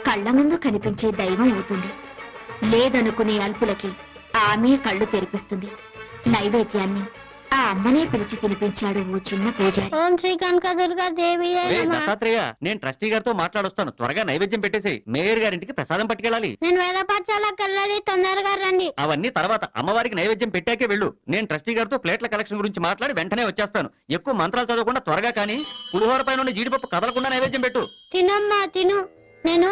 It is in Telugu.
కళ్ళ ముందు కనిపించే దైవం అవుతుంది. లేదనుకునే అల్పులకి ఆమె కళ్ళు తెరిపిస్తుంది. నైవేద్యాన్ని ఆ అమ్మనే పిలిచి తినిపించాడు ఓ చిన్న పూజారి. ఓం శ్రీ కనకదుర్గా దేవి దత్తాత్రేయ, నేను ట్రస్టీ గారితో మాట్లాడొస్తాను. త్వరగా నైవేద్యం పెట్టేసి మేయర్ గారింటికి ప్రసాదం పట్టుకెళ్ళాలి. నేను వేద పాఠశాలకు వెళ్ళాలి, తొందరగా రండి. అవన్నీ తర్వాత, అమ్మవారికి నైవేద్యం పెట్టాకే వెళ్ళు. నేను ట్రస్టీ గారితో ప్లేట్ల కలెక్షన్ గురించి మాట్లాడి వెంటనే వచ్చేస్తాను. ఎక్కువ మంత్రాలు చదవకుండా త్వరగా కానీ పులిహోర పైన జీడిపప్పు కదలకుండా నైవేద్యం పెట్టు. తినమ్మా తిను. నేను